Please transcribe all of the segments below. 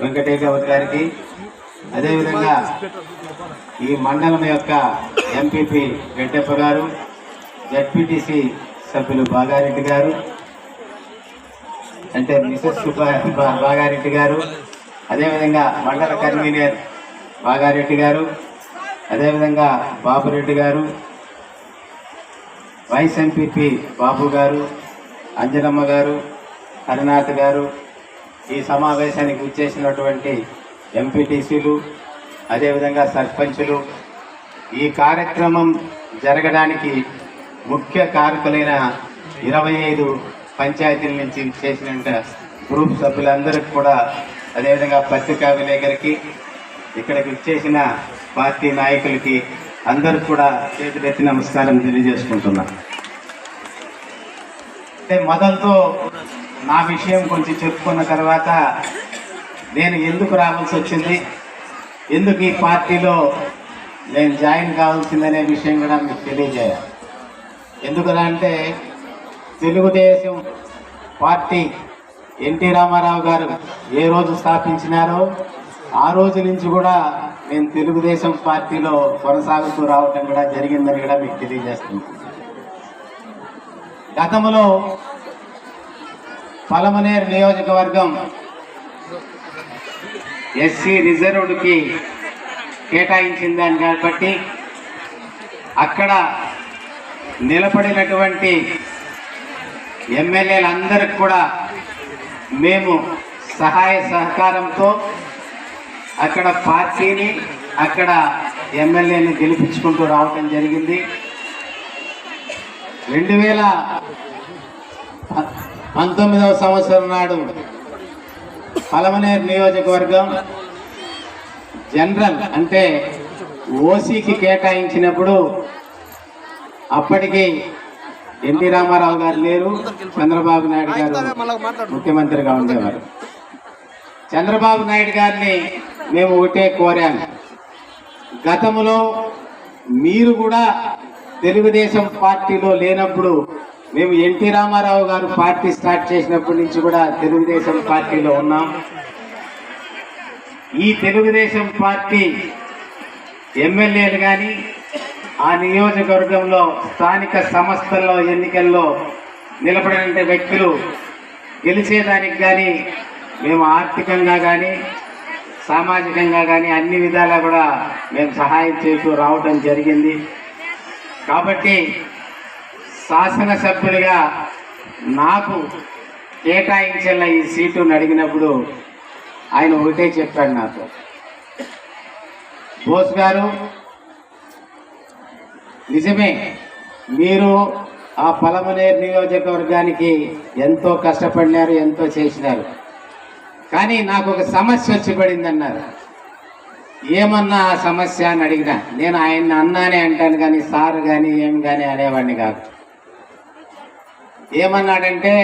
వెంకటేశ్వర గారికి, అదేవిధంగా ఈ మండలం యొక్క ఎంపీపీ రెడ్డప్ప గారు, జడ్పీటీసీ సభ్యులు బాగారెడ్డి గారు, అంటే మిసెస్ బాగారెడ్డి గారు, అదేవిధంగా మండల కన్వీనర్ బాగారెడ్డి గారు, అదేవిధంగా బాబురెడ్డి గారు, వైస్ ఎంపీపీ బాబు గారు, అంజనమ్మ గారు, హరినాథ్ గారు, ఈ సమావేశానికి వచ్చేసినటువంటి ఎంపీటీసీలు, అదేవిధంగా సర్పంచులు, ఈ కార్యక్రమం జరగడానికి ముఖ్య కారకులైన 25 పంచాయతీల నుంచి చేసిన గ్రూప్ సభ్యులందరికీ కూడా, అదేవిధంగా పత్రికా విలేకరికి, ఇక్కడికి వచ్చేసిన పార్టీ నాయకులకి అందరికి కూడా చేతులెత్తి నమస్కారం తెలియజేసుకుంటున్నా. మొదలుతో నా విషయం కొంచెం చెప్పుకున్న తర్వాత నేను ఎందుకు రావాల్సి వచ్చింది, ఎందుకు ఈ పార్టీలో నేను జాయిన్ కావాల్సిందనే విషయం కూడా మీకు తెలియజేయాలి. ఎందుకంటే తెలుగుదేశం పార్టీ ఎన్టీ రామారావు గారు ఏ రోజు స్థాపించినారో ఆ రోజు నుంచి కూడా నేను తెలుగుదేశం పార్టీలో కొనసాగుతూ రావటం కూడా జరిగిందని కూడా మీకు తెలియజేస్తుంది. గతంలో పలమనేరు నియోజకవర్గం ఎస్సీ రిజర్వ్డ్కి కేటాయించిందని కాబట్టి అక్కడ నిలబడినటువంటి ఎమ్మెల్యేలందరికీ కూడా మేము సహాయ సహకారంతో అక్కడ పార్టీని, అక్కడ ఎమ్మెల్యేని గెలిపించుకుంటూ రావటం జరిగింది. 2019వ సంవత్సరం నాడు పలమనేరు నియోజకవర్గం జనరల్ అంటే ఓసీకి కేటాయించినప్పుడు అప్పటికి ఎన్టీ రామారావు గారు లేరు, చంద్రబాబు నాయుడు గారు ముఖ్యమంత్రిగా ఉండేవారు. చంద్రబాబు నాయుడు గారిని మేము ఒకటే కోరాము, గతంలో మీరు కూడా తెలుగుదేశం పార్టీలో లేనప్పుడు, మేము ఎన్టీ రామారావు గారు పార్టీ స్టార్ట్ చేసినప్పటి నుంచి కూడా తెలుగుదేశం పార్టీలో ఉన్నాం. ఈ తెలుగుదేశం పార్టీ ఎమ్మెల్యేలు కానీ ఆ నియోజకవర్గంలో స్థానిక సంస్థల్లో ఎన్నికల్లో నిలబడిన వ్యక్తులు గెలిచేదానికి కానీ మేము ఆర్థికంగా కానీ సామాజికంగా కానీ అన్ని విధాలా కూడా మేము సహాయం చేస్తూ రావటం జరిగింది. కాబట్టి శాసనసభ్యులుగా నాకు కేటాయించేలా ఈ సీటును అడిగినప్పుడు ఆయన ఒకటే చెప్పాడు నాతో, బోస్ గారు నిజమే, మీరు ఆ పలమనేరు నియోజకవర్గానికి ఎంతో కష్టపడినారు, ఎంతో చేసినారు, కానీ నాకు ఒక సమస్య వచ్చి పడింది అన్నారు. ఏమన్నా ఆ సమస్య అని అడిగినా నేను ఆయన్ని అన్నానే అంటాను కానీ సార్ కానీ ఏం కానీ అనేవాడిని కాదు. ఏమన్నాడంటే,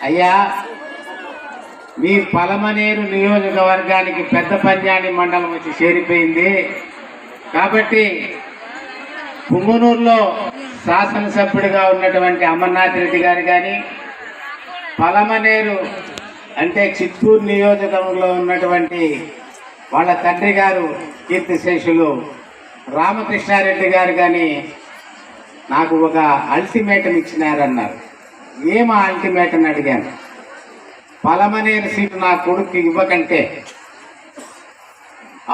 అయ్యా మీ పలమనేరు నియోజకవర్గానికి పెద్ద పంజాని మండలం వచ్చి చేరిపోయింది కాబట్టి పుంగనూరులో శాసనసభ్యుడిగా ఉన్నటువంటి అమర్నాథ్ రెడ్డి గారు కానీ, పలమనేరు అంటే చిత్తూరు నియోజకవర్గంలో ఉన్నటువంటి వాళ్ళ తండ్రి గారు కీర్తిశేషులు రామకృష్ణారెడ్డి గారు కానీ నాకు ఒక అల్టిమేటం ఇచ్చినారన్నారు. ఏమా అల్టిమేటం అడిగాను. పలమనేరు సీటు నా కొడుకు ఇవ్వకంటే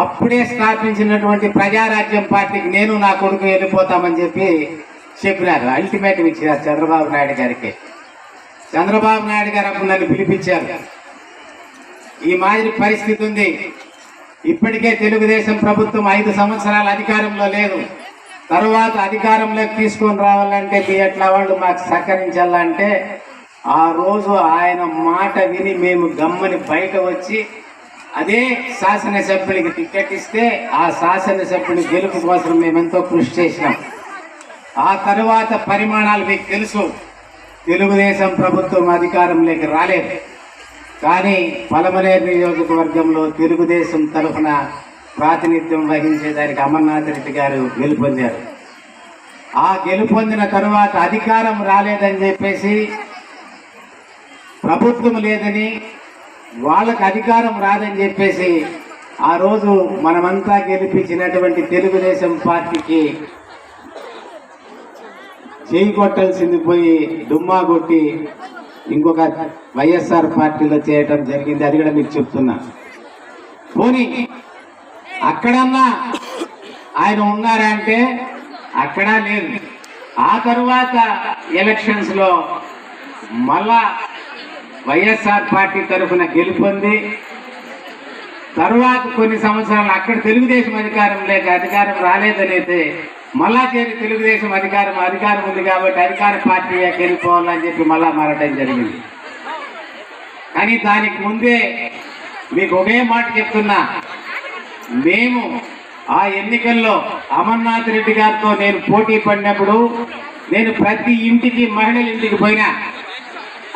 అప్పుడే స్థాపించినటువంటి ప్రజారాజ్యం పార్టీకి నేను నా కొడుకు వెళ్ళిపోతామని చెప్పినారు. అల్టిమేటం ఇచ్చినారు చంద్రబాబు నాయుడు గారికి. చంద్రబాబు నాయుడు గారు అప్పుడు నన్ను పిలిపించారు. ఈ మాదిరి పరిస్థితి ఉంది, ఇప్పటికే తెలుగుదేశం ప్రభుత్వం 5 సంవత్సరాల అధికారంలో లేదు, తరువాత అధికారంలోకి తీసుకొని రావాలంటే మీ ఎట్లా వాళ్ళు మాకు సహకరించాలంటే ఆ రోజు ఆయన మాట విని మేము గమ్మని బయట వచ్చి అదే శాసనసభ్యుడికి టికెట్ ఇస్తే ఆ శాసనసభ్యుడి గెలుపు కోసం మేమెంతో కృషి చేసినాం. ఆ తరువాత పరిమాణాలు మీకు తెలుసు, తెలుగుదేశం ప్రభుత్వం అధికారంలోకి రాలేదు, కానీ పలమనేరు నియోజకవర్గంలో తెలుగుదేశం తరఫున ప్రాతినిధ్యం వహించేదానికి అమర్నాథ్ రెడ్డి గారు గెలుపొందారు. ఆ గెలుపొందిన తరువాత అధికారం రాలేదని చెప్పేసి, ప్రభుత్వం లేదని వాళ్ళకి అధికారం రాదని చెప్పేసి ఆ రోజు మనమంతా గెలిపించినటువంటి తెలుగుదేశం పార్టీకి చేయి కొట్టాల్సింది పోయి డుమ్మా కొట్టి ఇంకొక వైఎస్ఆర్ పార్టీలో చేయటం జరిగింది. అది కూడా మీకు చెప్తున్నా. పోనీ అక్కడన్నా ఆయన ఉన్నారా అంటే అక్కడా లేదు. ఆ తరువాత ఎలక్షన్స్ లో మళ్ళా వైఎస్ఆర్ పార్టీ తరఫున గెలుపొంది తరువాత కొన్ని సంవత్సరాలు అక్కడ తెలుగుదేశం అధికారం రాలేదనైతే మళ్ళా చేరి తెలుగుదేశం అధికారం ఉంది కాబట్టి అధికార పార్టీ గెలిపోవాలని చెప్పి మళ్ళా మారటం జరిగింది. కానీ దానికి ముందే మీకు ఒకే మాట చెప్తున్నా, మేము ఆ ఎన్నికల్లో అమర్నాథ్ రెడ్డి గారితో నేను పోటీ పడినప్పుడు నేను ప్రతి ఇంటికి మహిళల ఇంటికి పోయినా,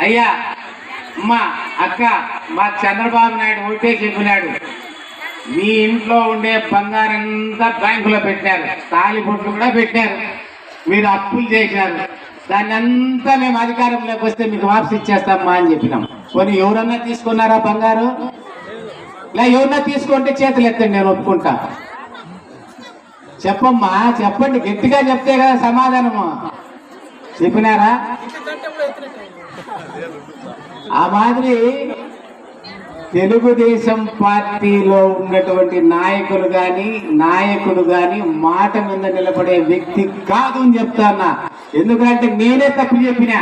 అయ్యా అమ్మ అక్క మాకు చంద్రబాబు నాయుడు ఒకటే చెప్పినాడు, మీ ఇంట్లో ఉండే బంగారంతా బ్యాంకులో పెట్టారు, తాలిబొట్లు కూడా పెట్టారు, మీరు అప్పులు చేశారు, దాన్ని అంతా మేము అధికారంలోకి వస్తే మీకు వాపసు ఇచ్చేస్తామా అని చెప్పినాం. కొన్ని ఎవరన్నా తీసుకున్నారా బంగారు? ఇలా ఎవరన్నా తీసుకుంటే చేతులు ఎత్తండి, నేను ఒప్పుకుంటా. చెప్పమ్మా, చెప్పండి, గట్టిగా చెప్తే కదా సమాధానము. చెప్పినారా? ఆ మాదిరి తెలుగుదేశం పార్టీలో ఉన్నటువంటి నాయకుడు కానీ మాట మీద నిలబడే వ్యక్తి కాదు అని చెప్తాన్నా. ఎందుకంటే నేనే తప్పు చెప్పినా,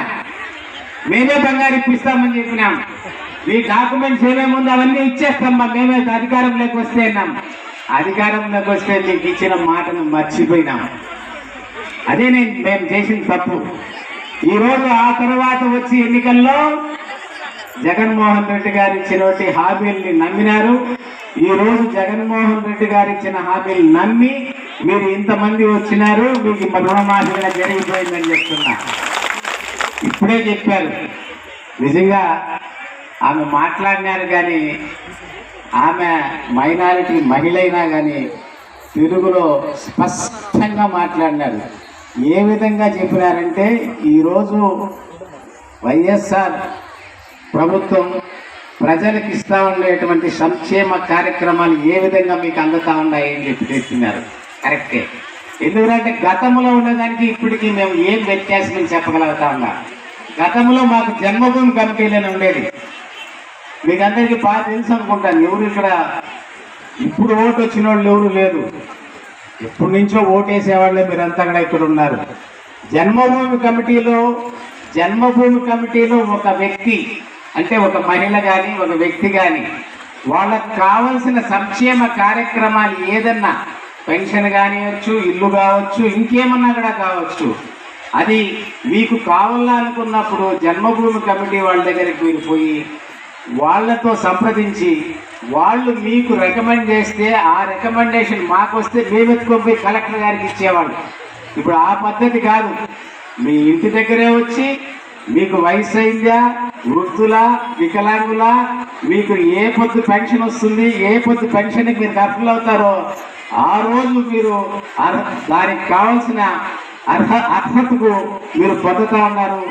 మేమే బంగారు ఇప్పిస్తామని చెప్పినాం, మీ డాక్యుమెంట్స్ ఏమేముందో అవన్నీ ఇచ్చేస్తామా మేమే అధికారంలోకి వస్తే అన్నాం. అధికారంలోకి వస్తే మీకు ఇచ్చిన మాటను మర్చిపోయినాం. అదే మేము చేసిన తప్పు. ఈరోజు ఆ తర్వాత వచ్చి ఎన్నికల్లో జగన్మోహన్ రెడ్డి గారు ఇచ్చినటువంటి హామీల్ని నమ్మినారు. ఈ రోజు జగన్మోహన్ రెడ్డి గారు ఇచ్చిన హామీలు నమ్మి మీరు ఇంతమంది వచ్చినారు, మీకు రుణమాఫీ జరిగిపోయిందని చెప్తున్నా. ఇప్పుడే చెప్పారు, నిజంగా ఆమె మాట్లాడినారు కానీ ఆమె మైనారిటీ మహిళ అయినా కానీ తెలుగులో స్పష్టంగా మాట్లాడినారు. ఏ విధంగా చెప్పినారంటే, ఈరోజు వైఎస్ఆర్ ప్రభుత్వం ప్రజలకు ఇస్తా ఉండేటువంటి సంక్షేమ కార్యక్రమాలు ఏ విధంగా మీకు అందుతా ఉన్నాయని చెప్పి చెప్తున్నారు. కరెక్టే. ఎందుకంటే గతంలో ఉన్నదానికి ఇప్పటికీ మేము ఏం వ్యత్యాసం చెప్పగలుగుతా ఉన్నా. గతంలో మాకు జన్మభూమి కమిటీలోనే ఉండేది, మీకు అందరికీ బాగా తెలుసు అనుకుంటాను. ఎవరు ఇక్కడ ఇప్పుడు ఓటు వచ్చిన వాళ్ళు ఎవరు లేదు, ఎప్పటి నుంచో ఓటేసేవాళ్ళే మీరంతా కూడా ఇక్కడ ఉన్నారు. జన్మభూమి కమిటీలో ఒక వ్యక్తి అంటే ఒక మహిళ కానీ ఒక వ్యక్తి కానీ వాళ్ళకు కావలసిన సంక్షేమ కార్యక్రమాలు ఏదన్నా, పెన్షన్ కానివచ్చు, ఇల్లు కావచ్చు, ఇంకేమన్నా కూడా కావచ్చు, అది మీకు కావాలనుకున్నప్పుడు జన్మభూమి కమిటీ వాళ్ళ దగ్గరికి మీరు పోయి వాళ్ళతో సంప్రదించి వాళ్ళు మీకు రికమెండ్ చేస్తే ఆ రికమెండేషన్ మాకు వస్తే మేము ఎత్తుకొని కలెక్టర్ గారికి ఇచ్చేవాళ్ళు. ఇప్పుడు ఆ పద్ధతి కాదు. మీ ఇంటి దగ్గరే వచ్చి మీకు వయసు అయిందా, వృద్ధులా, వికలాంగులా, మీకు ఏ పొద్దు పెన్షన్ వస్తుంది, ఏ పొద్దు పెన్షన్కి మీరు అర్హులు అవుతారో ఆ రోజు మీరు దానికి కావాల్సిన అర్హతకు మీరు పొందుతా ఉన్నారు.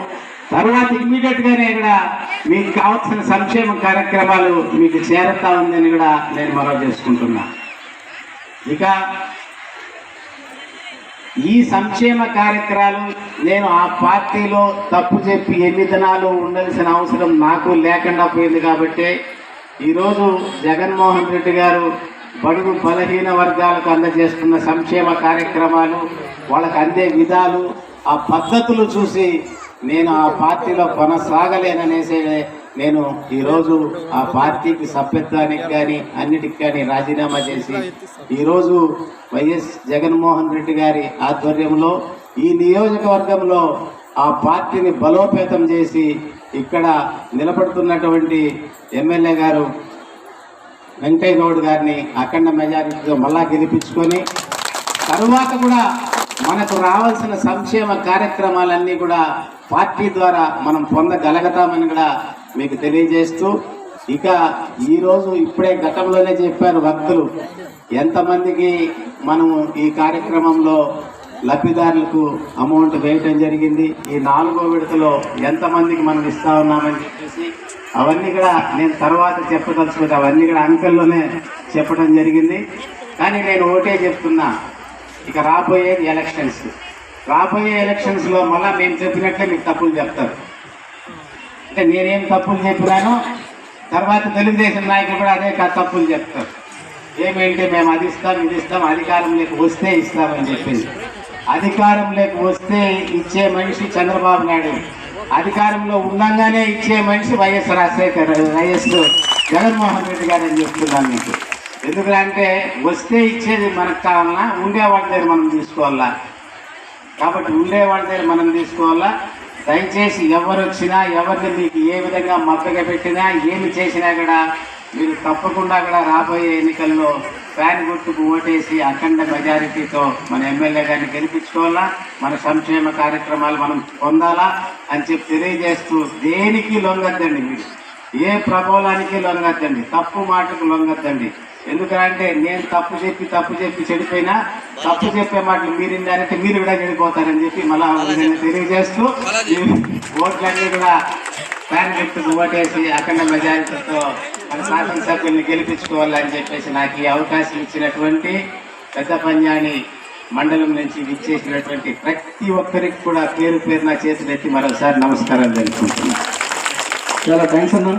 తర్వాత ఇమ్మీడియట్ గానే కూడా మీకు కావాల్సిన సంక్షేమ కార్యక్రమాలు మీకు చేరుతా ఉందని కూడా నేను మనవి చేసుకుంటున్నా. ఇక ఈ సంక్షేమ కార్యక్రమాలు నేను ఆ పార్టీలో తప్పు చెప్పి ఎన్ని దినాలు ఉండాల్సిన అవసరం నాకు లేకుండా పోయింది. కాబట్టి ఈరోజు జగన్మోహన్ రెడ్డి గారు బడుగు బలహీన వర్గాలకు అందజేస్తున్న సంక్షేమ కార్యక్రమాలు, వాళ్ళకు అందే విధాలు, ఆ పద్ధతులు చూసి నేను ఆ పార్టీలో కొనసాగలేననేసి నేను ఈరోజు ఆ పార్టీకి సభ్యత్వానికి కానీ అన్నిటికి కానీ రాజీనామా చేసి ఈరోజు వైఎస్ జగన్మోహన్ రెడ్డి గారి ఆధ్వర్యంలో ఈ నియోజకవర్గంలో ఆ పార్టీని బలోపేతం చేసి ఇక్కడ నిలబడుతున్నటువంటి ఎమ్మెల్యే గారు వెంకయ్య గౌడ్ గారిని అఖండ మెజారిటీతో మళ్ళా గెలిపించుకొని తరువాత కూడా మనకు రావాల్సిన సంక్షేమ కార్యక్రమాలన్నీ కూడా పార్టీ ద్వారా మనం పొందగలుగుతామని కూడా మీకు తెలియజేస్తూ, ఇక ఈరోజు ఇప్పుడే గతంలోనే చెప్పారు భక్తులు ఎంతమందికి మనము ఈ కార్యక్రమంలో లబ్ధిదారులకు అమౌంట్ వేయటం జరిగింది, ఈ 4వ విడతలో ఎంతమందికి మనం ఇస్తా ఉన్నామని చెప్పేసి అవన్నీ కూడా నేను తర్వాత చెప్పదలుచుకుంటే అవన్నీ కూడా అంకెల్లోనే చెప్పడం జరిగింది. కానీ నేను ఒకటే చెప్తున్నా, ఇక రాబోయేది ఎలక్షన్స్. రాబోయే ఎలక్షన్స్లో మళ్ళీ మేము చెప్పినట్లే మీకు తప్పులు చెప్తారు. అంటే నేనేం తప్పులు చెప్పినానో తర్వాత తెలుగుదేశం నాయకులు కూడా అదే తప్పులు చెప్తారు. ఏమేంటి మేము అది ఇస్తాం ఇది ఇస్తాం, అధికారంలోకి వస్తే ఇస్తామని చెప్పింది. అధికారంలోకి వస్తే ఇచ్చే మనిషి చంద్రబాబు నాయుడు, అధికారంలో ఉండగానే ఇచ్చే మనిషి వైఎస్ జగన్మోహన్ రెడ్డి గారు అని చెప్తున్నాను మీకు. ఎందుకంటే వస్తే ఇచ్చేది మనకు కావాలన్నా, ఉండేవాళ్ళ దగ్గర మనం తీసుకోవాలా. కాబట్టి ఉండేవాళ్ళ దగ్గర మనం తీసుకోవాలా. దయచేసి ఎవరు వచ్చినా, ఎవరిని మీకు ఏ విధంగా మద్దతుగా పెట్టినా, ఏమి చేసినా కూడా మీరు తప్పకుండా కూడా రాబోయే ఎన్నికల్లో ఫ్యాన్ గుర్తుకు ఓటేసి అఖండ మెజారిటీతో మన ఎమ్మెల్యే గారిని గెలిపించుకోవాలా, మన సంక్షేమ కార్యక్రమాలు మనం పొందాలా అని చెప్పి తెలియజేస్తూ, దేనికి లొంగద్దండి, మీరు ఏ ప్రబోలానికి లొంగద్దండి, తప్పు మాటకు లొంగద్దండి. ఎందుకంటే నేను తప్పు చెప్పి చెడిపోయినా, తప్పు చెప్పే మాటలు మీరిందంటే మీరు కూడా చెడిపోతారని చెప్పి మళ్ళీ తెలియజేస్తూ, ఓట్లన్నీ కూడా ఫ్యాన్ గుర్తుకు ఓటేసి అఖండ మెజారిటీతో మన శాసనసభ్యుల్ని గెలిపించుకోవాలని చెప్పేసి నాకు ఈ అవకాశం ఇచ్చినటువంటి పెద్ద పంజాని మండలం నుంచి విచ్చేసినటువంటి ప్రతి ఒక్కరికి కూడా పేరు పేరున చేతులెత్తి మరోసారి నమస్కారం తెలుపుకుంటున్నాను. చాలా థ్యాంక్స్ అన్న.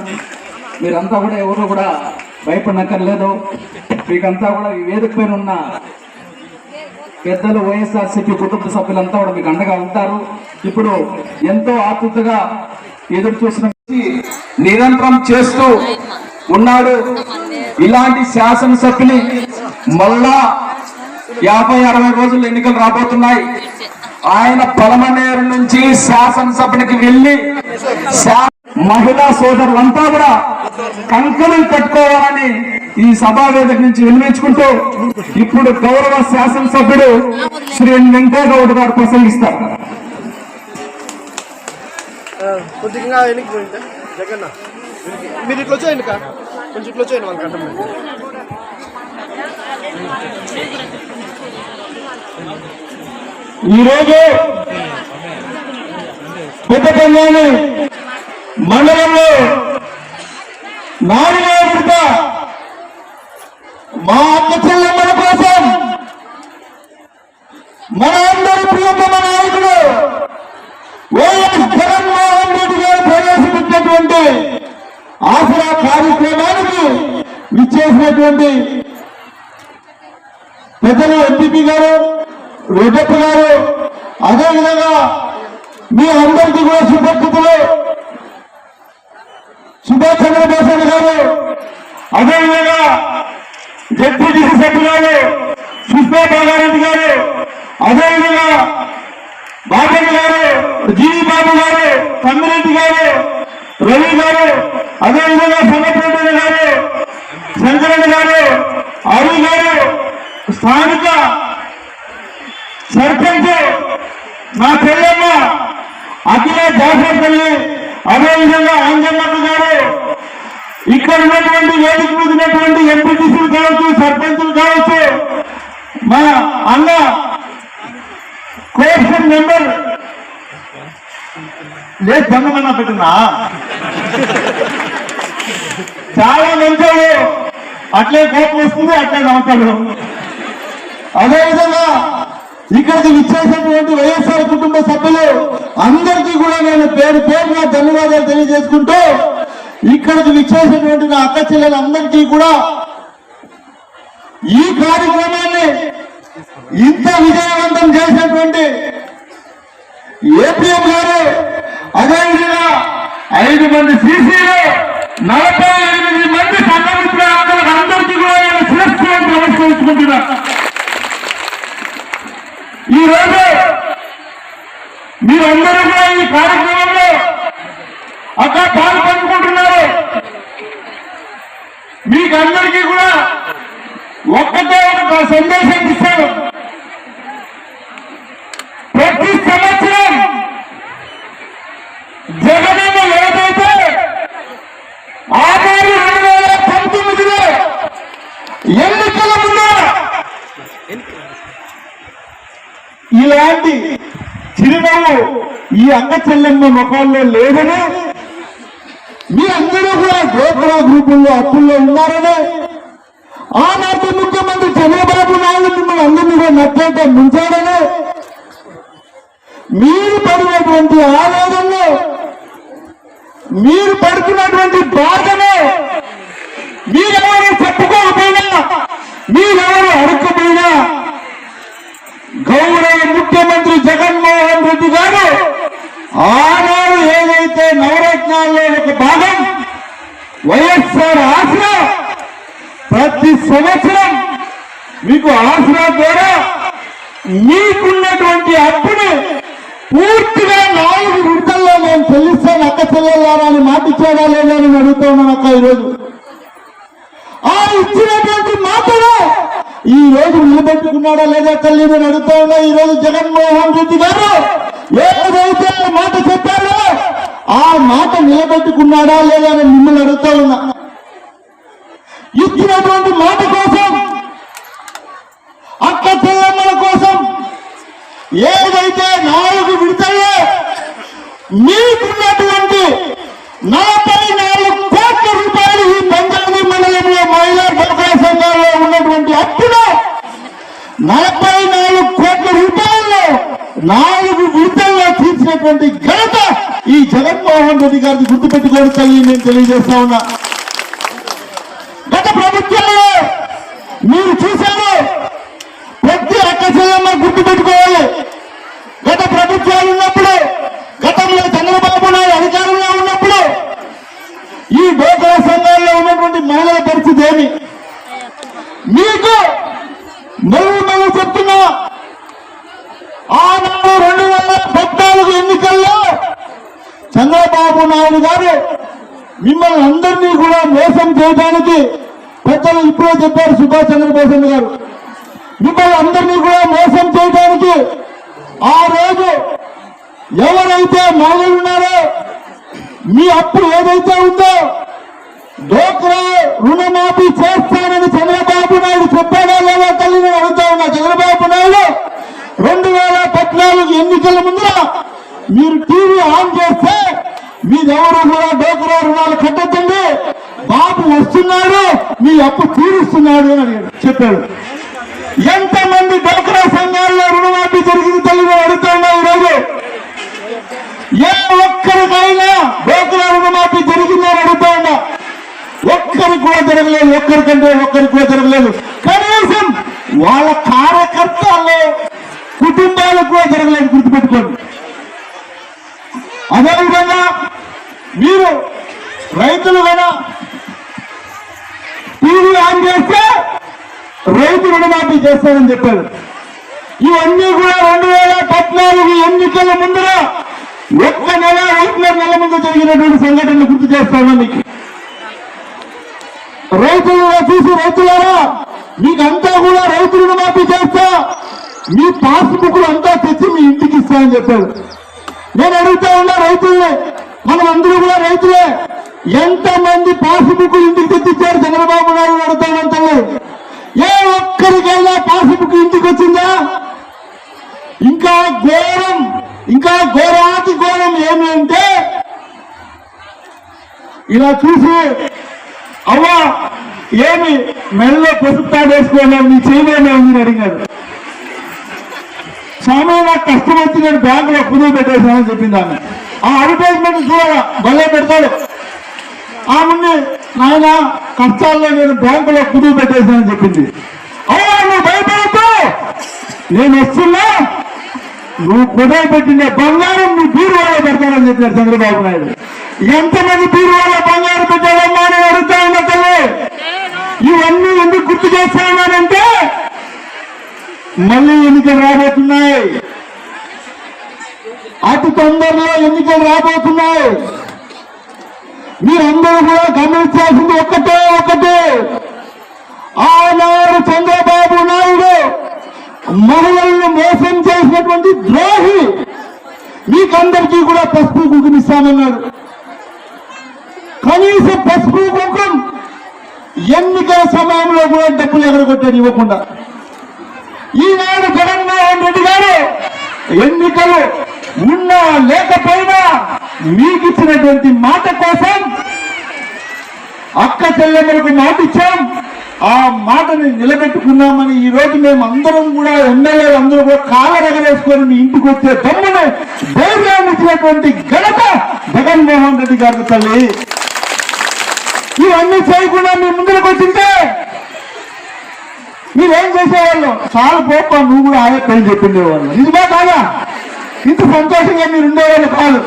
మీరంతా కూడా ఎవరు కూడా భయపడనక్కర్లేదు. మీకంతా కూడా ఈ వేదిక పైన ఉన్న పెద్దలు, వైఎస్ఆర్సీపీ కుటుంబ సభ్యులంతా కూడా మీకు అండగా ఉంటారు. ఇప్పుడు ఎంతో ఆతృతగా ఎదురు చూసిన నిరంతరం చేస్తూ ఉన్నాడు. ఇలాంటి శాసనసభ్యుని మళ్ళా 50-60 రోజులు ఎన్నికలు రాబోతున్నాయి. ఆయన పలమనేరు నుంచి శాసనసభ్యునికి వెళ్ళి మహిళా సోదరులంతా కూడా కంకణం కట్టుకోవాలని ఈ సభా వేదిక నుంచి వినిపించుకుంటూ ఇప్పుడు గౌరవ శాసనసభ్యుడు శ్రీ వెంకయ్యగౌడ్ గారు ప్రసంగిస్తారు. కొద్దిగా వెనక్కి పోయిందా జగన్న, మీరు ఇట్లా వచ్చేయండి కా, కొంచెం ఇట్లా వచ్చేయండి వాళ్ళకి అర్థం. ఈరోజు పెద్దపల్లి మండలంలో 4వ విడత మా అక్క చెల్లెమ్మల కోసం మన అందరి ప్రియతమ నాయకుడు వైఎస్ జగన్మోహన్ రెడ్డి గారు ప్రవేశపెట్టినటువంటి ఆసరా కార్యక్రమానికి విచ్చేసినటువంటి పెద్దలు ఎంపీపీ గారు, రెడ్డప్ప గారు, అదేవిధంగా మీ అందరికీ కూడా సుపరిచితులు సుభాష్ చంద్రబోస్ గారు, అదేవిధంగా జడ్పీటీసీ సభ్యులు సుష్మా బాగారెడ్డి గారు, అదేవిధంగా బాబు గారు, జీవి బాబు గారు, కమ్మిరెడ్డి గారు, రవి గారు, అదేవిధంగా సమర్పరెడ్డి గారు, శంకరెడ్డి గారు, అరు గారు, స్థానిక సర్పంచ్ మా చెల్లెమ్మ అఖిల జాఫర్ తల్లి, అదేవిధంగా అంజమ్మక్క గారు, ఇక్కడ ఉన్నటువంటి వేదిక మీద ఉన్నటువంటి ఎంపీటీసీలు కావచ్చు, సర్పంచులు కావచ్చు, మన అన్న కోర్షన్ మెంబర్ లేదు బంధమన్నా పెట్టినా చాలా మంచోడు, అట్లే కోపం వస్తుంది, అట్లే నమ్మకాడు. అదేవిధంగా ఇక్కడికి విచ్చేసినటువంటి వైఎస్ఆర్ కుటుంబ సభ్యులు అందరికీ కూడా నేను పేరు పేరుగా ధన్యవాదాలు తెలియజేసుకుంటూ, ఇక్కడికి విచ్చేసినటువంటి నా అక్క చెల్లెలందరికీ కూడా ఈ కార్యక్రమాన్ని ఇంత విజయవంతం చేసినటువంటి ఏపీఎం గారు, అదేవిధంగా 5 మంది సీసీలు, 48 మంది సంఘమిత్రులు అందరికీ కూడా నేను శ్రేష్ఠంగా నమస్కరించుకుంటున్నా. ఈ రోజు మీరందరూ కూడా ఈ కార్యక్రమంలో అక్కడ పాలు పంచుకుంటున్నారు. మీకందరికీ కూడా ఒక్కటే ఒక సందేశం ఇస్తాను. ప్రతి సంవత్సరం జగనన్న ఏదైతే ఆనాడు 2019లో ఎన్నికల ముందు ఇలాంటి చిరునవ్వు ఈ అక్క చెల్లెమ్మ ముఖాల్లో లేదని మీరందరూ కూడా డోక్రా గ్రూపుల్లో అప్పుల్లో ఉన్నారనే ఆనాటి ముఖ్యమంత్రి చంద్రబాబు నాయుడు మిమ్మల్ని అందరినీ కూడా నట్టేట ముంచాడనే మీరు పడినటువంటి ఆవేదనలో మీరు పడుతున్నటువంటి బాధను మీరెవరు చెప్పుకోకపోయినా మీరెవరు అడుక్కపోయినా గౌరవ ముఖ్యమంత్రి జగన్మోహన్ రెడ్డి గారు ఆనాడు ఏదైతే నవరత్నాల్లో ఒక భాగం వైఎస్ఆర్ ఆసరా ప్రతి సంవత్సరం మీకు ఆసరా ద్వారా మీకున్నటువంటి అప్పుని పూర్తిగా 4 విడతల్లో నేను చెల్లిస్తాను అక్క చెల్లెల్లారా అని మాటిచ్చాడా లేదా అని అడుగుతా ఉన్నాను అక్క ఈరోజు. ఆ ఇచ్చినటువంటి మాటలు ఈ రోజు నిలబెట్టుకున్నాడా లేదా తల్లి నేను అడుగుతా ఉన్నా. ఈ రోజు జగన్మోహన్ రెడ్డి గారు ఏదైతే మాట చెప్పాడో ఆ మాట నిలబెట్టుకున్నాడా లేదా అని మిమ్మల్ని అడుగుతా ఉన్నా. ఇచ్చినటువంటి మాట కోసం అక్క చెల్లెమ్మల కోసం ఏదైతే 4 విడతల్లో మీకున్నటువంటి 44 కోట్ల రూపాయలు ఈ పంచాయతీ మండలంలో మహిళా డ్వాక్రా సంఘాల్లో ఉన్నటువంటి అప్పును 44 కోట్ల రూపాయల్లో 4 విడతల్లో తీర్చినటువంటి ఘనత ఈ జగన్మోహన్ రెడ్డి గారికి గుర్తుపెట్టుకోవడం తల్లి నేను తెలియజేస్తా ఉన్నా. గత ప్రభుత్వంలో మీరు చూశారు, ప్రతి అక్క చెల్లెమ్మ గుర్తుపెట్టుకోవాలి. గత ప్రభుత్వాలు ఉన్నప్పుడు, గతంలో చంద్రబాబు నాయుడు అధికారంలో ఉన్నప్పుడు ఈ డ్వాక్రా సంఘాల్లో ఉన్నటువంటి మహిళల పరిస్థితి ఏమి మీకు మళ్ళీ చెప్తున్నా. ఆనాడు 2014 ఎన్నికల్లో చంద్రబాబు నాయుడు గారు మిమ్మల్ని అందరినీ కూడా మోసం చేయడానికి, పెద్దలు ఇప్పుడే చెప్పారు సుభాష్ చంద్రబోస్ గారు, మిమ్మల్ని అందరినీ కూడా మోసం చేయడానికి ఆ రోజు ఎవరైతే మహిళలు ఉన్నారో మీ అప్పు ఏదైతే ఉందో డ్వాక్రా రుణమాఫీ చేస్తానని చంద్రబాబు నాయుడు చెప్పాడా లేదా తల్లి నేను అడుగుతా ఉన్నా. చంద్రబాబు నాయుడు 2014 ఎన్నికల ముందర మీరు టీవీ ఆన్ చేస్తే మీరెవరు కూడా డ్వాక్రా రుణాలు కట్టొద్దండి, బాబు వస్తున్నాడు మీ అప్పు తీరుస్తున్నాడు అని చెప్పాడు. ఎంతమంది డ్వాక్రా సంఘాల్లో రుణమాఫీ జరిగింది తల్లి అడుగుతా ఉన్నా. ఈరోజు ఏ ఒక్కరికైనా డ్వాక్రా రుణమాఫీ జరిగిందని అడుగుతా ఉన్నా. ఒక్కరికి కూడా జరగలేదు, ఒక్కరికంటే ఒక్కరికి కూడా జరగలేదు. కనీసం వాళ్ళ కార్యకర్తలు కుటుంబాలకు కూడా జరగలేదు, గుర్తుపెట్టుకోండి. అదేవిధంగా మీరు రైతులు కూడా టీవీ ఆన్ చేస్తే రైతు రుణమాఫీ చేస్తారని చెప్పారు. ఇవన్నీ కూడా 2014 ఎన్నికల ముందర 1 నెల 1.5 నెల ముందు జరిగినటువంటి సంఘటనలు గుర్తు చేస్తాను మీకు. రైతులు చూసి రైతులారా మీకంతా కూడా రైతు రుణమాఫీ చేస్తా, మీ పాస్బుక్లు అంతా తెచ్చి మీ ఇంటికి ఇస్తానని చెప్పారు. నేను అడుగుతా ఉన్నా రైతులే, మనం అందరూ కూడా రైతులే, ఎంతమంది పాస్బుక్లు ఇంటికి తెచ్చిచ్చారు చంద్రబాబు నాయుడు అడుగుతానంటే ఏ ఒక్కరికైనా పాస్బుక్ ఇంటికి వచ్చిందా? ఇంకా ఘోరం, ఇంకా ఘోరాతి ఘోరం ఏమి అంటే ఇలా చూసి అవ్వా ఏమి మెడలో పసుపు తాడేసుకోవాలి నీ చేయలేమే ఉంది అడిగాడు. స్వామి నాకు కష్టం వచ్చి నేను బ్యాంకులో కుదురు పెట్టేశానని చెప్పింది ఆమె. ఆ అడ్వర్టైజ్మెంట్ చూడాలా భలే పెడతాడు. ఆమె నాయన కష్టాల్లో నేను బ్యాంకులో కుదురు పెట్టేశానని చెప్పింది. అవునా నువ్వు భయపడద్దు, నేను వస్తున్నా, నువ్వు కుదురు పెట్టిన బంగారం నీ బీరువాలో పెడతానని చెప్పారు చంద్రబాబు నాయుడు. ఎంతమంది బీరువాలో బంగారం పెట్టారమ్మా అని అడుగుతా ఉన్నా తల్లి. ఇవన్నీ ఎందుకు గుర్తు చేస్తా ఉన్నానంటే మళ్ళీ ఎన్నికలు రాబోతున్నాయి, అతి తొందరలో ఎన్నికలు రాబోతున్నాయి. మీరందరూ కూడా గమనించాల్సింది ఒక్కటే, ఆనాడు చంద్రబాబు నాయుడు మహిళలను మోసం చేసినటువంటి ద్రోహి మీకందరికీ కూడా పసుపు కుంకుమ ఇస్తానన్నాడు. కనీసం పసుపు కుంకుమ ఎన్నికల సమయంలో కూడా డబ్బులు ఎగరగొట్టాడు ఇవ్వకుండా. ఈనాడు జగన్మోహన్ రెడ్డి గారు ఎన్నికలు ఉన్నా లేకపోయినా మీకు ఇచ్చినటువంటి మాట కోసం అక్క చెల్లెమ్మలకు మాట ఇచ్చాం, ఆ మాటని నిలబెట్టుకున్నామని ఈ రోజు మేము అందరం కూడా ఎమ్మెల్యేలు అందరూ కూడా కాళ్ళ రగలేసుకొని మీ ఇంటికి వచ్చే దమ్మును ధైర్యాన్ని ఇచ్చినటువంటి ఘనత జగన్మోహన్ రెడ్డి గారి తల్లి. ఇవన్నీ చేయకుండా మీ ముందుకు వచ్చింటే మీరేం చేసేవాళ్ళు? చాలా పోప నువ్వు కూడా ఆయప్పని చెప్పిండేవాళ్ళు. నిజమా కాదా? ఇంత సంతోషంగా మీరు ఉండేవాళ్ళు కాదు.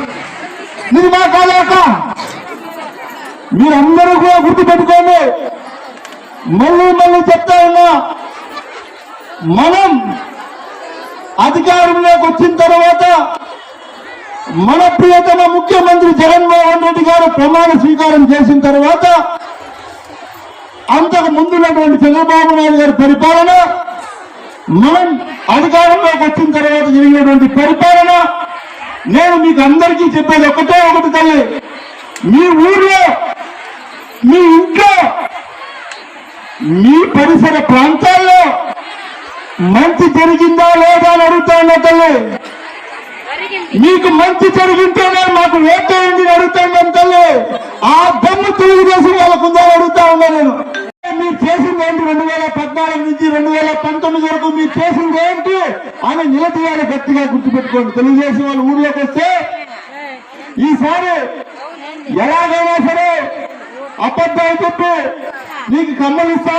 నిజమా కాదా అక్క? మీరందరూ కూడా గుర్తుపెట్టుకోండి. మళ్ళీ మళ్ళీ చెప్తా ఉన్నా, మనం అధికారంలోకి వచ్చిన తర్వాత మన ప్రియతమ ముఖ్యమంత్రి జగన్మోహన్ రెడ్డి గారు ప్రమాణ స్వీకారం చేసిన తర్వాత అంతకు ముందున్నటువంటి చంద్రబాబు నాయుడు గారి పరిపాలన, మనం అధికారంలోకి వచ్చిన తర్వాత జరిగినటువంటి పరిపాలన, నేను మీకు అందరికీ చెప్పేది ఒకటే ఒకటి తల్లి, మీ ఊర్లో, మీ ఇంట్లో, మీ పరిసర ప్రాంతాల్లో మంచి జరిగిందా లేదా అని అడుగుతా ఉన్నా తల్లి. మీకు మంచి జరిగింటేనే మాకు ఓటేయండి అడుగుతాను తల్లి. ఆ దమ్ము తెలుగుదేశం వాళ్ళకు ఉందా అడుగుతా ఉన్నా నేను. మీరు చేసింది ఏంటి? 2014 నుంచి 2019 వరకు మీరు చేసింది ఏంటి అని నిలదీయాలి. గట్టిగా గుర్తుపెట్టుకోండి. తెలుగుదేశం వాళ్ళు ఊర్లోకి వస్తే ఈసారి ఎలాగైనా సరే అబద్ధాలు చెప్పి నీకు కమ్మలు ఇస్తా,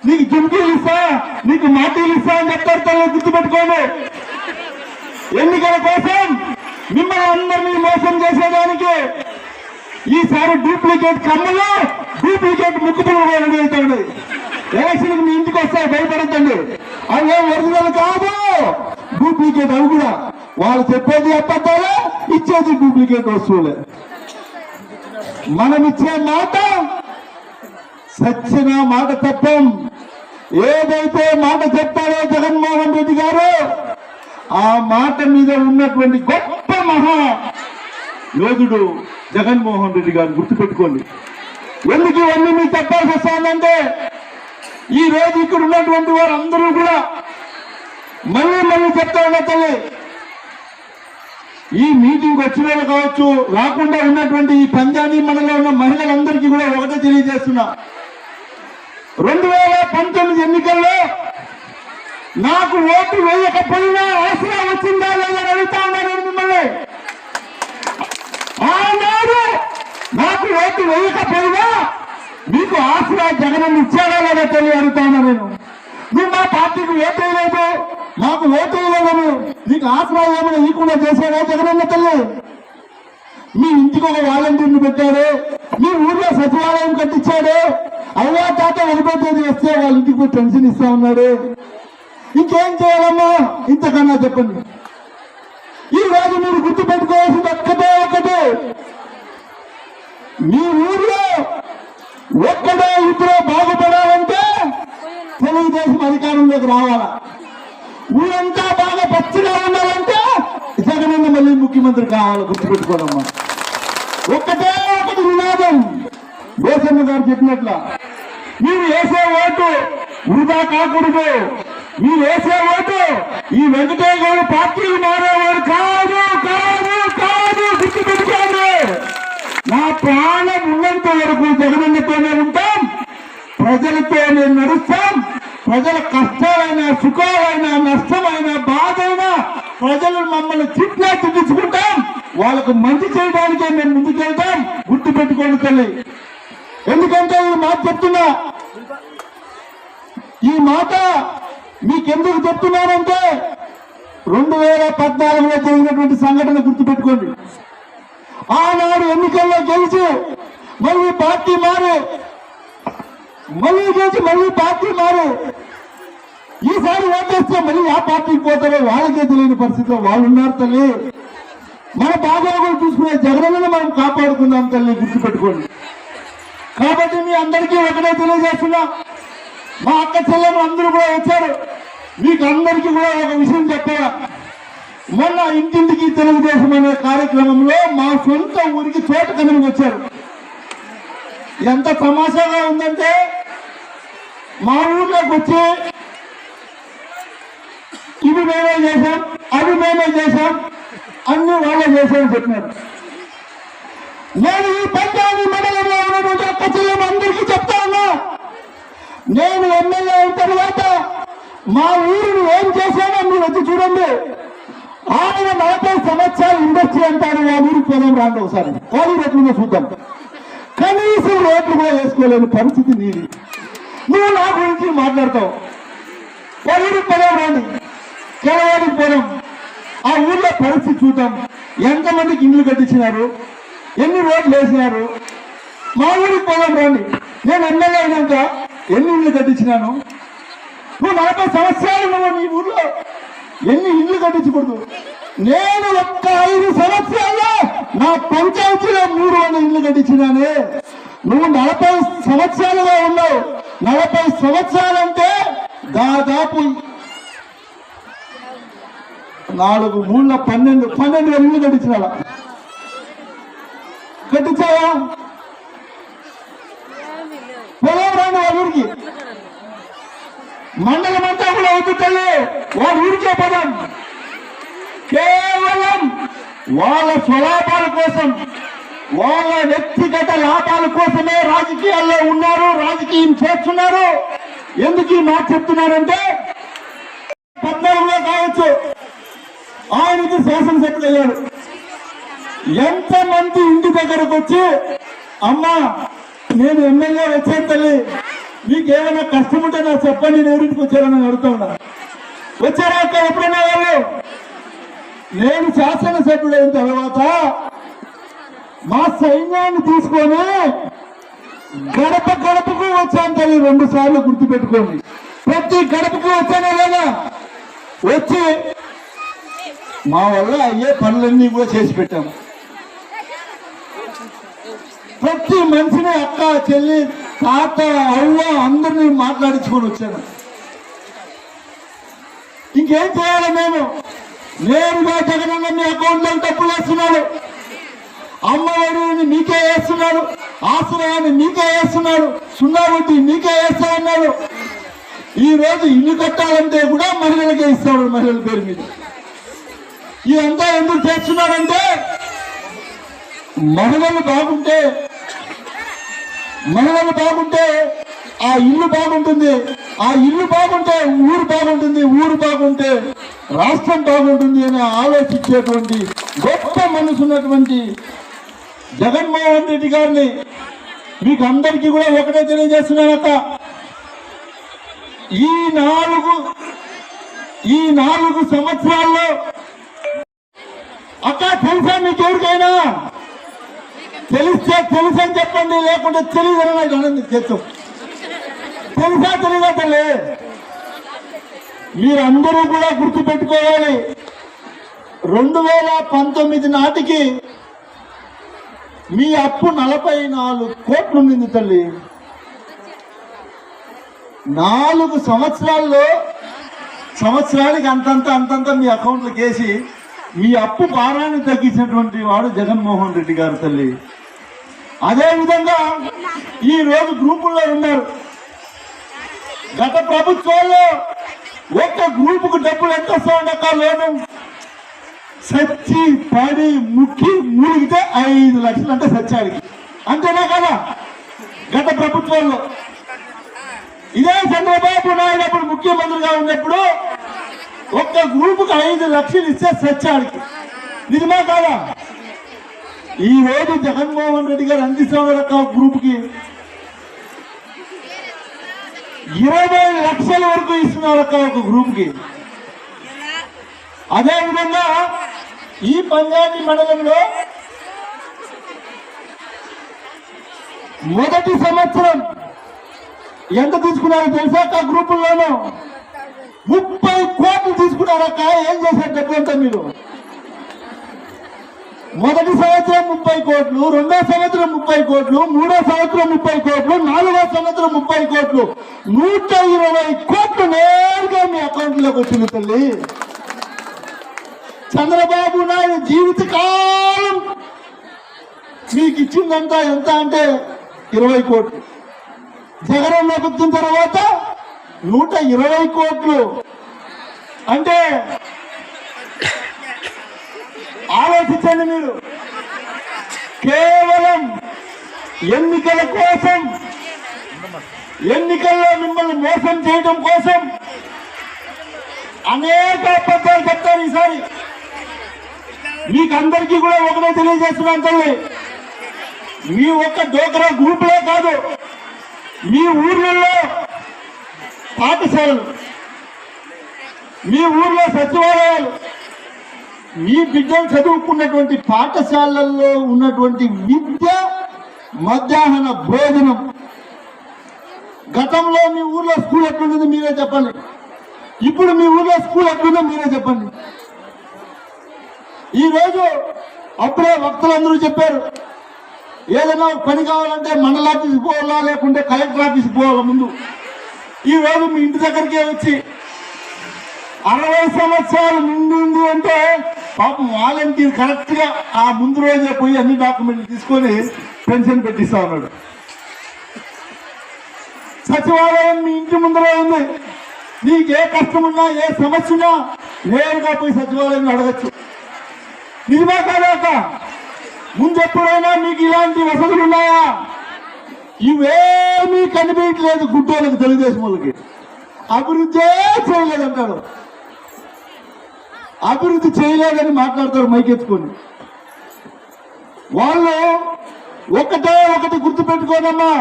నీకు జుంకీలు ఇస్తా, నీకు మాటీలు ఇస్తా అని చెప్తారు తల్లి. గుర్తుపెట్టుకోండి. ఎన్నికల కోసం మిమ్మల్ని అందరినీ మోసం చేసేదానికి ఈసారి డూప్లికేట్ కమ్మలు, డూప్లికేట్ ముక్కుపులు రెడీ అవుతాడు. ఎలక్షన్ మీ ఇంటికి వస్తాయి, భయపడద్దండి. అవి ఏం ఒరిజినల్ కాదు, డూప్లికేట్. అవి కూడా వాళ్ళు చెప్పేది అబద్ధాలే, ఇచ్చేది డూప్లికేట్ వస్తువులే. మనం ఇచ్చే మాట సచ్చిన మాట తప్పం. ఏదైతే మాట చెప్తారో జగన్మోహన్ రెడ్డి గారు, ఆ మాట మీద ఉన్నటువంటి గొప్ప మహా యోధుడు జగన్మోహన్ రెడ్డి గారు. గుర్తుపెట్టుకోండి. ఎందుకు ఇవన్నీ మీకు చెప్పాల్సి వస్తుందంటే, ఈ రోజు ఇక్కడ ఉన్నటువంటి వారు అందరూ కూడా మళ్ళీ మళ్ళీ చెప్తా ఉన్నా తల్లి, ఈ మీటింగ్ వచ్చిన వాళ్ళు కావచ్చు, రాకుండా ఉన్నటువంటి ఈ పంజాబీ మనలో ఉన్న మహిళలందరికీ కూడా ఒకటే తెలియజేస్తున్నా, 2019 ఎన్నికల్లో నాకు ఓటు వేయకపోయినా ఆసరా వచ్చిందా లేదా అడుగుతా ఉన్నాను మిమ్మల్ని. ఆనాడు నాకు ఓటు వేయకపోయినా మీకు ఆసరా జగన్ ఇచ్చారా లేదా తెలియ అడుగుతా ఉన్నా నేను. నువ్వు మా పార్టీకి ఓటు వేయలేదు, మాకు ఓటు వేయలేదని నీకు ఆసరా ఏమైనా ఇవ్వకుండా చేశారా జగనన్న తల్లి? మీ ఇంటికి ఒక వాలంటీర్ని పెట్టాడు, మీ ఊర్లో సచివాలయం కట్టించాడు, అవ్వా తాత వదిలిపెట్టేది వస్తే వాళ్ళ ఇంటికి పోయి పెన్షన్ ఇస్తా ఉన్నాడు. ఇంకేం చేయాలమ్మా? ఇంతకన్నా చెప్పండి. ఈ రోజు మీరు గుర్తు పెట్టుకోవాల్సింది ఒక్కటే ఒకటి, మీ ఊర్లో ఒక్కడో ఇద్దరు బాగుపడాలంటే తెలుగుదేశం అధికారంలోకి రావాలా. ఊరంతా బాగా పచ్చిగా ఉండాలంటే జగనన్న మళ్ళీ ముఖ్యమంత్రి కావాలి. గుర్తుపెట్టుకోవడమ్మా. ఒక్కటే ఒకటి నినాదం. దేశమ్మ గారు చెప్పినట్ల మీరు వేసే ఓటు వృధా కాకూడదు. మీరు వేసే ఓటు ఈ వెంకటయ్య గారు పార్టీలు మారేవారు కాదు కాదు కాదు. గుర్తుపెట్టుకోండి. నా ప్రాణం ఉన్నంత వరకు జగనన్నతోనే ఉంటాం, ప్రజలతో నేను నడుస్తాం. ప్రజల కష్టాలైనా, సుఖాలైనా, నష్టమైనా, బాధైనా ప్రజలు మమ్మల్ని తిట్టినా తిట్టించుకుంటాం. వాళ్ళకు మంచి చేయడానికే మేము ముందుకెళ్తాం. గుర్తు పెట్టుకోండి తల్లి. ఎందుకంటే ఈ మాట చెప్తున్నా, ఈ మాట మీకెందుకు చెప్తున్నానంటే 2014లో జరిగినటువంటి సంఘటన గుర్తుపెట్టుకోండి. ఆనాడు ఎన్నికల్లో గెలిచి మళ్ళీ పార్టీ మారి, మళ్ళీ గెలిచి మళ్ళీ పార్టీ మారి ఈసారి ఓటేస్తే మళ్ళీ ఆ పార్టీకి పోతారో వాళ్ళకే తెలియని పరిస్థితిలో వాళ్ళు ఉన్నారు తల్లి. మన బాగోగులు చూసుకునే జగనన్నను మనం కాపాడుకుందాం తల్లి. గుర్తుపెట్టుకోండి. కాబట్టి మీ అందరికీ ఒకటే తెలియజేస్తున్నా, మా అక్క చెల్లెలు అందరూ కూడా వచ్చారు. మీకు అందరికీ కూడా ఒక విషయం చెప్పాలా. మొన్న ఇంటింటికి తెలుగుదేశం అనే కార్యక్రమంలో మా సొంత ఊరికి చోటు కనుమని వచ్చారు. ఎంత తమాషాగా ఉందంటే, మా ఊర్లోకి వచ్చి ఇవి మేమే చేశాం, అవి మేమే చేశాం, అన్ని వాళ్ళే చేశామని చెప్పినారు. నేను ఈ పంచాయతీ మండలంలో ఉన్నటువంటి అక్క చెల్లెలందరికీ చెప్తా ఉన్నా, నేను ఎమ్మెల్యే అయిన తర్వాత మా ఊరిని ఏం చేశానో మీరు వచ్చి చూడండి. ఆయన 40 సంవత్సరాలు ఇండస్ట్రీ అంటారు, ఆ ఊరికి పోదాం రాండి ఒకసారి, కోడి రేట్లుగా చూద్దాం. కనీసం రేట్లు కూడా వేసుకోలేని పరిస్థితి నీది. నువ్వు నా గురించి మాట్లాడతావు. ఊరికి పోదాం రాండి, కేరళకి పోదాం, ఆ ఊర్లో పరిస్థితి చూద్దాం. ఎంతమందికి ఇండ్లు కట్టించినారు, ఎన్ని రోడ్లు వేసినారు. మా ఊరికి పోదాం రండి, నేను ఎమ్మెల్యే అయినాక ఎన్ని ఇళ్ళు కట్టించినాను. నువ్వు 40 సంవత్సరాలు నువ్వు నీ ఊర్లో ఎన్ని ఇళ్ళు కట్టించకూడదు. నేను ఒక్క 5 సంవత్సరాల్లో నా పంచాయతీలో 300 ఇళ్ళు కట్టించినానే. నువ్వు 40 సంవత్సరాలుగా ఉన్నావు. 40 సంవత్సరాలంటే దాదాపు 4 3 12 ఇళ్ళు కట్టించిన కట్టించావా? పొలం రాండి వాళ్ళ ఊరికి, మండలం అంతా కూడా అవుతుంది. వాళ్ళ ఊరికే పదం కేవలం వాళ్ళ స్వలాభాల కోసం, వాళ్ళ వ్యక్తిగత లాభాల కోసమే రాజకీయాల్లో ఉన్నారు, రాజకీయం చేస్తున్నారు. ఎందుకు ఈ మాట చెప్తున్నారంటే 14లో కావచ్చు ఆయనకి శాసనసభ్యుడు అయ్యాడు. ఎంతమంది ఇంటి దగ్గరకు వచ్చి అమ్మా నేను ఎమ్మెల్యే వచ్చాను తల్లి, మీకేమైనా కష్టం ఉంటే నాకు చెప్పండి, నేను ఎవరింటికి వచ్చారని అడుగుతా ఉన్నా. వచ్చారా అక్క ఎప్పుడైనా వాళ్ళు? నేను శాసనసభ్యుడు అయిన తర్వాత మా సైన్యాన్ని తీసుకొని గడప గడపకు వచ్చాను తల్లి. 2 సార్లు గుర్తుపెట్టుకోండి. ప్రతి గడపకు వచ్చానా లేదా? వచ్చి మా వల్ల అయ్యే పనులన్నీ కూడా చేసి పెట్టాము. ప్రతి మనిషిని అక్క చెల్లి తాత అవ్వ అందరినీ మాట్లాడించుకొని వచ్చాను. ఇంకేం చేయాలి మేము? నేరుగా జగనన్న మీ అకౌంట్లో డబ్బులు వేస్తున్నాడు, అమ్మఒడిని మీకే వేస్తున్నాడు, ఆశ్రయాన్ని మీకే వేస్తున్నాడు, 0 వడ్డీ మీకే వేస్తా ఉన్నాడు. ఈ రోజు ఇల్లు కట్టాలంటే కూడా మహిళలకే ఇస్తాడు, మహిళల పేరు మీద. ఇదంతా ఎందుకు చేస్తున్నాడంటే మహిళలు బాగుంటే ఆ ఇల్లు బాగుంటుంది, ఆ ఇల్లు బాగుంటే ఊరు బాగుంటుంది, ఊరు బాగుంటే రాష్ట్రం బాగుంటుంది అని ఆలోచించేటువంటి గొప్ప మనసు ఉన్నటువంటి జగన్మోహన్ రెడ్డి గారిని మీకు అందరికీ కూడా ఒకటే తెలియజేస్తున్నానక్క. ఈ 4 సంవత్సరాల్లో అక్క తెలుసా మీకు ఎవరికైనా? తెలిస్తే తెలుసని చెప్పండి, లేకుంటే తెలియదని నాకు ఆనందం చేస్తాం. తెలుసా తెలియదా తల్లి? మీరందరూ కూడా గుర్తుపెట్టుకోవాలి, 2019 నాటికి మీ అప్పు 44 కోట్లు ఉండింది తల్లి. 4 సంవత్సరాల్లో సంవత్సరానికి అంతంత మీ అకౌంట్లకు వేసి మీ అప్పు భారాన్ని తగ్గించినటువంటి వాడు జగన్మోహన్ రెడ్డి గారు తల్లి. అదేవిధంగా ఈ రోజు గ్రూపుల్లో ఉన్నారు. గత ప్రభుత్వాల్లో ఒక్క గ్రూపుకు డబ్బులు ఎంత వస్తాయక్క? లోను సచ్చి పడి ముక్కి మూలిగితే 5 లక్షలు అంటే సచ్చాడికి, అంతేనా కదా? గత ప్రభుత్వంలో ఇదే చంద్రబాబు నాయుడు అప్పుడు ముఖ్యమంత్రిగా ఉన్నప్పుడు ఒక్క గ్రూపుకి 5 లక్షలు ఇస్తే సచ్చాడికి, నిజమా కాదా? ఈ రోజు జగన్మోహన్ రెడ్డి గారు అందిస్తున్నారు గ్రూప్కి 20 లక్షల వరకు ఇస్తున్నారు ఒక గ్రూప్కి. అదేవిధంగా ఈ పంచాయతీ మండలంలో మొదటి సంవత్సరం ఎంత తీసుకున్నారో తెలుసాక? గ్రూపుల్లోనూ 30 కోట్లు తీసుకున్నారక్క. ఏం చేశారు డబ్బులంతా మీరు? మొదటి సంవత్సరం 30 కోట్లు, 2వ సంవత్సరం 30 కోట్లు, 3వ సంవత్సరం 30 కోట్లు, 4వ సంవత్సరం 30 కోట్లు, 120 కోట్లు నేరుగా మీ అకౌంట్లోకి వచ్చింది తల్లి. చంద్రబాబు నాయుడు జీవితకాలం మీకు ఇచ్చిందంతా ఎంత అంటే 20 కోట్లు. జగనన్నకు వచ్చిన తర్వాత 120 కోట్లు. అంటే ఆలోచించండి మీరు. కేవలం ఎన్నికల కోసం, ఎన్నికల్లో మిమ్మల్ని మోసం చేయడం కోసం అనేక అబద్ధాలు చెప్తారు. ఈసారి మీకందరికీ కూడా ఒకటే తెలియజేస్తున్నాను తల్లి, మీ ఒక్క డోక్రా గ్రూపులే కాదు, మీ ఊర్లలో పాఠశాలలు, మీ ఊర్లో సచివాలయాలు, మీ బిడ్డలు చదువుకున్నటువంటి పాఠశాలల్లో ఉన్నటువంటి విద్య, మధ్యాహ్న భోజనం, గతంలో మీ ఊర్లో స్కూల్ ఎట్లుంటుంది మీరే చెప్పండి, ఇప్పుడు మీ ఊర్లో స్కూల్ ఎట్లుందో మీరే చెప్పండి. ఈరోజు అప్పుడే వక్తలందరూ చెప్పారు, ఏదైనా పని కావాలంటే మండల ఆఫీస్కి పోవాలా, లేకుంటే కలెక్టర్ ఆఫీస్కి పోవాలా. ముందు ఈ రోజు మీ ఇంటి దగ్గరికే వచ్చి 60 సంవత్సరాలు నిండింది అంటే పాపం వాలంటీర్ కరెక్ట్ గా ఆ ముందు రోజే పోయి అన్ని డాక్యుమెంట్లు తీసుకొని పెన్షన్ పెట్టిస్తా ఉన్నాడు. సచివాలయం మీ ఇంటి ముందరే ఉంది. నీకే కష్టం ఉన్నా, ఏ సమస్య ఉన్నా నేరుగా పోయి సచివాలయం అడగచ్చు. నిజమా కాదాక? ముందెప్పుడైనా మీకు ఇలాంటి వసతులు ఉన్నాయా? ఇవేమీ కనిపించలేదు గుడ్డోళ్ళకి, తెలుగుదేశం వాళ్ళకి. అభివృద్ధే చేయలేదంటారు, అభివృద్ధి చేయలేదని మాట్లాడతారు మైకెత్తుకొని. వాళ్ళు ఒకటి గుర్తుపెట్టుకోనమ్మా,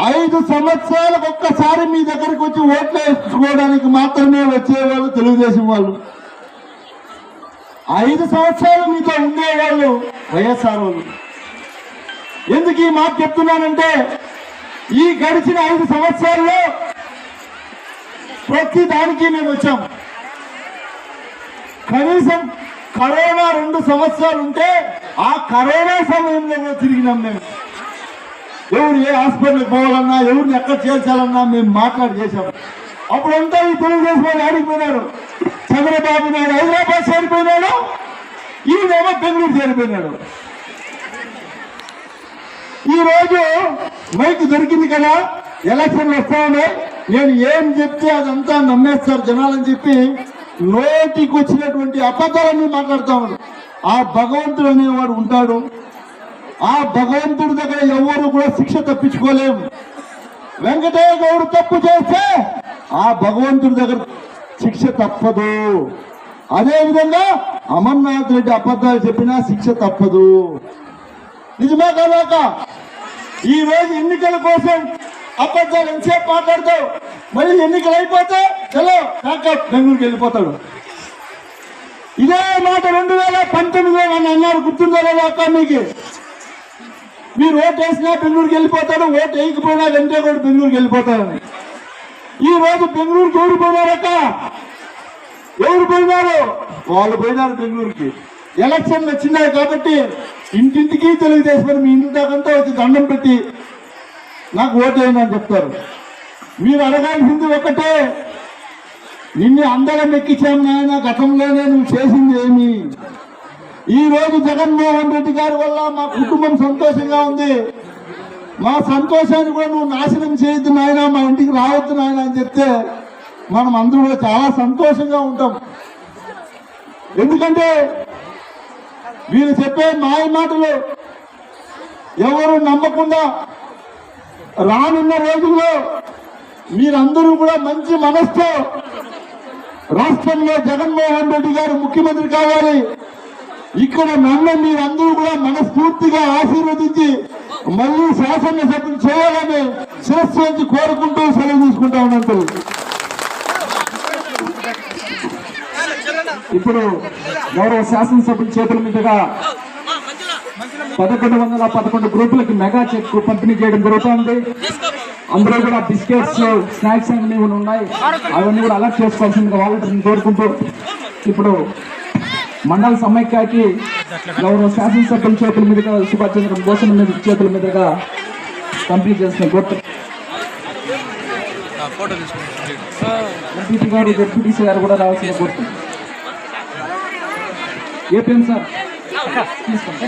5 సంవత్సరాలకు ఒక్కసారి మీ దగ్గరికి వచ్చి ఓట్లు వేసుకోవడానికి మాత్రమే వచ్చేవాళ్ళు తెలుగుదేశం వాళ్ళు. 5 సంవత్సరాలు మీతో ఉండేవాళ్ళు వైఎస్ఆర్ వాళ్ళు. ఎందుకు ఈ మాట చెప్తున్నానంటే, ఈ గడిచిన 5 సంవత్సరాల్లో ప్రతి దానికి మేము వచ్చాం. కనీసం కరోనా 2 సంవత్సరాలు ఉంటే ఆ కరోనా సమయంలో కూడా తిరిగినాం మేము. ఎవరు ఏ హాస్పిటల్కి పోవాలన్నా, ఎవరిని ఎక్కడ చేర్చాలన్నా మేము మాట్లాడి చేశాం. అప్పుడంతా ఈ తెలుగుదేశం వాళ్ళు ఆడిపోయినారు. చంద్రబాబు నాయుడు హైదరాబాద్ చేరిపోయినాడు, ఈయనేమో బెంగళూరు చేరిపోయినాడు. ఈ రోజు మైక్ దొరికింది కదా, ఎలక్షన్లు వస్తా ఉన్నాయి, నేను ఏం చెప్తే అదంతా నమ్మేస్తారు జనాలని చెప్పి నోటికి వచ్చినటువంటి అబద్ధాలన్నీ మాట్లాడుతా ఉన్నాడు. ఆ భగవంతుడు అనేవాడు ఉంటాడు. ఆ భగవంతుడి దగ్గర ఎవరు కూడా శిక్ష తప్పించుకోలేము. వెంకటయ్య గౌడ్ తప్పు చేస్తే ఆ భగవంతుడి దగ్గర శిక్ష తప్పదు. అదేవిధంగా అమర్నాథ్ రెడ్డి అబద్ధాలు చెప్పినా శిక్ష తప్పదు. నిజమే కాదాక? ఈ రోజు ఎన్నికల కోసం అబద్ధాలు ఎంతసేపు మాట్లాడతావు, మళ్ళీ ఎన్నికలు అయిపోతే చలో కాక బెంగళూరుకి వెళ్ళిపోతాడు. ఇదే మాట 2019లో నన్ను అన్నారు, గుర్తుందో లేదాక మీకు? మీరు ఓటు వేసినా బెంగళూరుకి వెళ్ళిపోతాడు, ఓటు వేయకపోయినా వెంటనే కూడా బెంగళూరుకి వెళ్ళిపోతాడని. ఈ రోజు బెంగళూరుకి ఎవరు పోయినారక్క? ఎవరు పోయినారు? వాళ్ళు పోయినారు బెంగళూరుకి. ఎలక్షన్లు వచ్చినాయి కాబట్టి ఇంటింటికి తెలుగుదేశం మీ ఇంటి దాకంతా వచ్చి దండం పెట్టి నాకు ఓటు వేయండి అని చెప్తారు. మీరు అడగాల్సింది ఒకటే, నిన్ను అందరం ఎక్కించాము నాయన, గతంలోనే నువ్వు చేసింది ఏమి? ఈ రోజు జగన్మోహన్ రెడ్డి గారి వల్ల మా కుటుంబం సంతోషంగా ఉంది. మా సంతోషాన్ని కూడా నువ్వు నాశనం చేయొద్దు నాయన, మా ఇంటికి రావద్దు నాయన అని చెప్తే మనం అందరూ కూడా చాలా సంతోషంగా ఉంటాం. ఎందుకంటే వీళ్ళు చెప్పే మాయ మాటలు ఎవరు నమ్మకుండా రానున్న రోజుల్లో మీరందరూ కూడా మంచి మనసుతో రాష్ట్రంలో జగన్మోహన్ రెడ్డి గారు ముఖ్యమంత్రి కావాలి. ఇక్కడ నన్ను మీరందరూ కూడా మనస్ఫూర్తిగా ఆశీర్వదించి మళ్ళీ శాసనసభ్యులు చేయాలని శిరస్సు నుంచి కోరుకుంటూ సెలవు తీసుకుంటా ఉన్నాను. ఇప్పుడు గౌరవ శాసనసభ్యుల చేతుల మీదుగా 1111 గ్రూపులకి మెగా చెక్ పంపిణీ చేయడం జరుగుతుంది. అందులో కూడా బిస్కెట్స్, స్నాక్స్ అన్ని ఉన్నాయి. అవన్నీ కూడా అలర్ట్ చేసుకోవాల్సిందిగా వాలంటీర్ని కోరుకుంటూ ఇప్పుడు మండల సమైక్యకి గౌరవ శాసనసభ్యుల చేతుల మీదుగా సుభాష్ చంద్ర బోస్ చేతుల మీదుగా కంప్లీట్ చేసిన కోరుతూ ఎంపీపీ గారు, డిప్యూటీసీ గారు కూడా రావాల్సిన కోరుతుంది. ఏపీఎం సార్ తీసుకోండి.